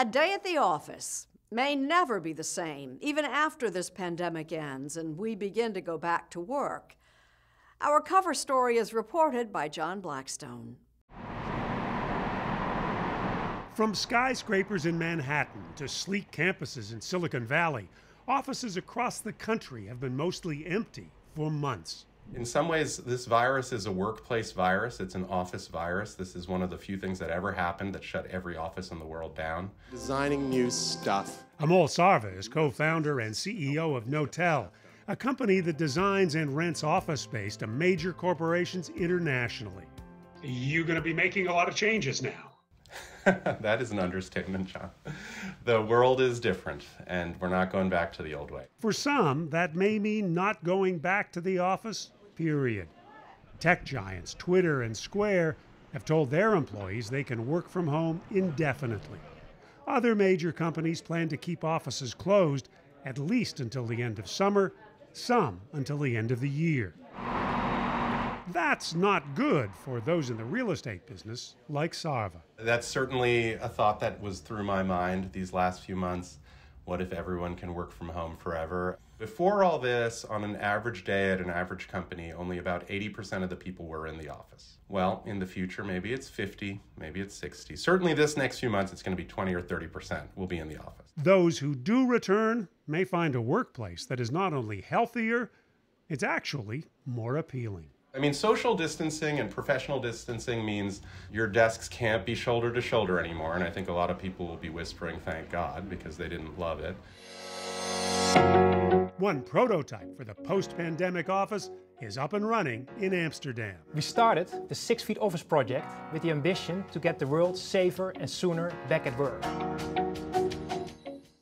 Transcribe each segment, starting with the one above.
A day at the office may never be the same, even after this pandemic ends and we begin to go back to work. Our cover story is reported by John Blackstone. From skyscrapers in Manhattan to sleek campuses in Silicon Valley, offices across the country have been mostly empty for months. In some ways, this virus is a workplace virus. It's an office virus. This is one of the few things that ever happened that shut every office in the world down. Designing new stuff. Amol Sarva is co-founder and CEO of Knotel, a company that designs and rents office space to major corporations internationally. You're going to be making a lot of changes now. That is an understatement, John. The world is different, and we're not going back to the old way. For some, that may mean not going back to the office, period. Tech giants Twitter and Square have told their employees they can work from home indefinitely. Other major companies plan to keep offices closed at least until the end of summer, some until the end of the year. That's not good for those in the real estate business, like Sarva. That's certainly a thought that was through my mind these last few months. What if everyone can work from home forever? Before all this, on an average day at an average company, only about 80% of the people were in the office. Well, in the future, maybe it's 50, maybe it's 60. Certainly this next few months, it's going to be 20 or 30% will be in the office. Those who do return may find a workplace that is not only healthier, it's actually more appealing. I mean, social distancing and professional distancing means your desks can't be shoulder to shoulder anymore, and I think a lot of people will be whispering, thank God, because they didn't love it. One prototype for the post-pandemic office is up and running in Amsterdam. We started the 6 Feet Office project with the ambition to get the world safer and sooner back at work.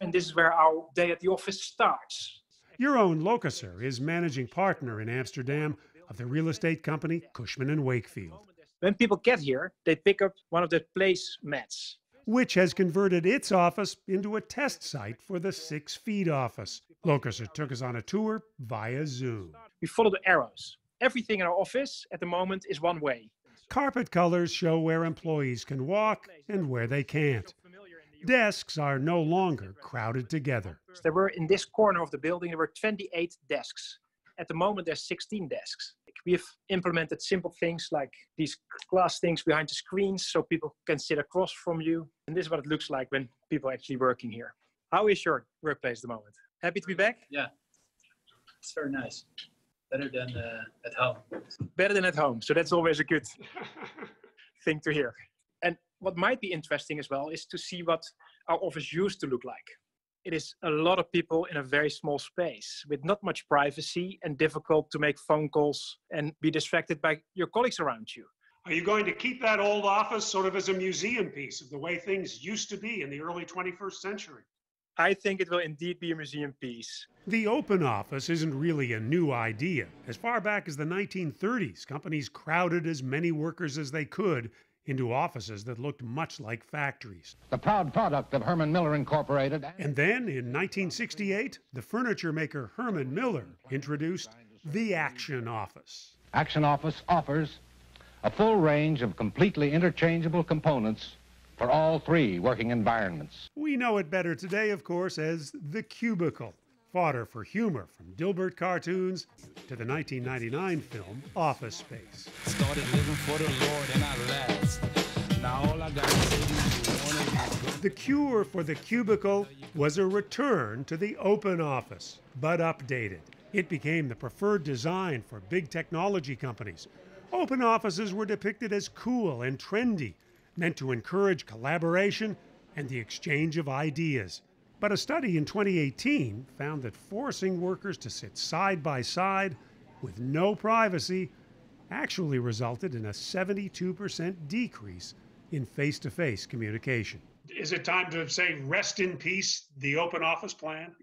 And this is where our day at the office starts. Jeroen Lokaser is managing partner in Amsterdam of the real estate company Cushman & Wakefield, When people get here, they pick up one of the placemats, which has converted its office into a test site for the 6 Feet office. Lokaser took us on a tour via Zoom. We follow the arrows. Everything in our office at the moment is one way. Carpet colors show where employees can walk and where they can't. Desks are no longer crowded together. There were in this corner of the building, there were 28 desks. At the moment, there's 16 desks. We have implemented simple things like these glass things behind the screens so people can sit across from you. And this is what it looks like when people are actually working here. How is your workplace at the moment? Happy to be back? Yeah, it's very nice. Better than at home. Better than at home. So that's always a good thing to hear. And what might be interesting as well is to see what our office used to look like. It is a lot of people in a very small space with not much privacy and difficult to make phone calls and be distracted by your colleagues around you. Are you going to keep that old office sort of as a museum piece of the way things used to be in the early 21st century? I think it will indeed be a museum piece. The open office isn't really a new idea. As far back as the 1930s, companies crowded as many workers as they could into offices that looked much like factories. The proud product of Herman Miller Incorporated. And then, in 1968, the furniture maker Herman Miller introduced the Action Office. Action Office offers a full range of completely interchangeable components for all three working environments. We know it better today, of course, as the cubicle. Fodder for humor from Dilbert cartoons to the 1999 film Office Space. Started living for the Lord and I last. Now all I got to say is the cure for the cubicle was a return to the open office, but updated. It became the preferred design for big technology companies. Open offices were depicted as cool and trendy, meant to encourage collaboration and the exchange of ideas. But a study in 2018 found that forcing workers to sit side by side with no privacy actually resulted in a 72% decrease in face-to-face communication. Is it time to say rest in peace, the open office plan?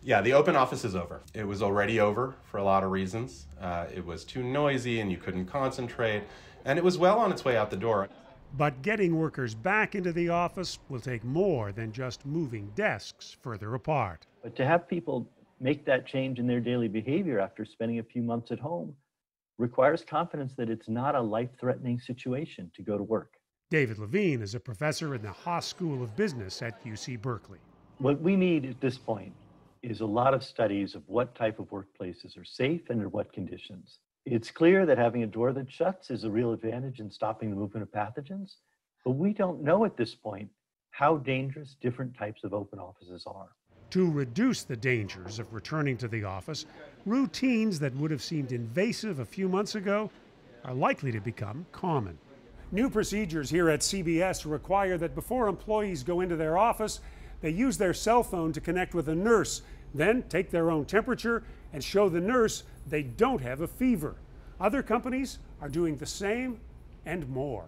Yeah, the open office is over. It was already over for a lot of reasons. It was too noisy and you couldn't concentrate, and it was well on its way out the door. But getting workers back into the office will take more than just moving desks further apart. But to have people make that change in their daily behavior after spending a few months at home requires confidence that it's not a life-threatening situation to go to work. David Levine is a professor in the Haas School of Business at UC Berkeley. What we need at this point is a lot of studies of what type of workplaces are safe and under what conditions. It's clear that having a door that shuts is a real advantage in stopping the movement of pathogens, but we don't know at this point how dangerous different types of open offices are. To reduce the dangers of returning to the office, routines that would have seemed invasive a few months ago are likely to become common. New procedures here at CBS require that before employees go into their office, they use their cell phone to connect with a nurse, then take their own temperature and show the nurse they don't have a fever. Other companies are doing the same and more.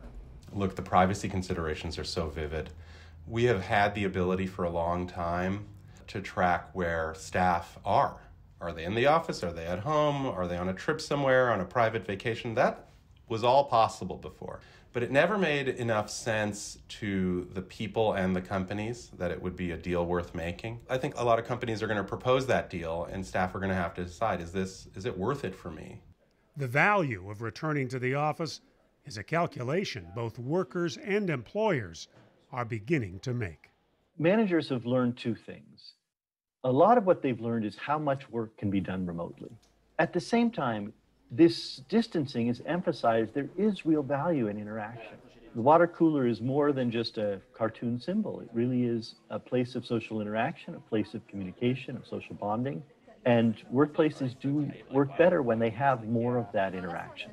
Look, the privacy considerations are so vivid. We have had the ability for a long time to track where staff are. Are they in the office? Are they at home? Are they on a trip somewhere, on a private vacation? That was all possible before. But it never made enough sense to the people and the companies that it would be a deal worth making. I think a lot of companies are going to propose that deal, and staff are going to have to decide, is it worth it for me? The value of returning to the office is a calculation both workers and employers are beginning to make. Managers have learned two things. A lot of what they've learned is how much work can be done remotely. At the same time, this distancing is emphasized there is real value in interaction. The water cooler is more than just a cartoon symbol. It really is a place of social interaction, a place of communication, of social bonding. And workplaces do work better when they have more of that interaction.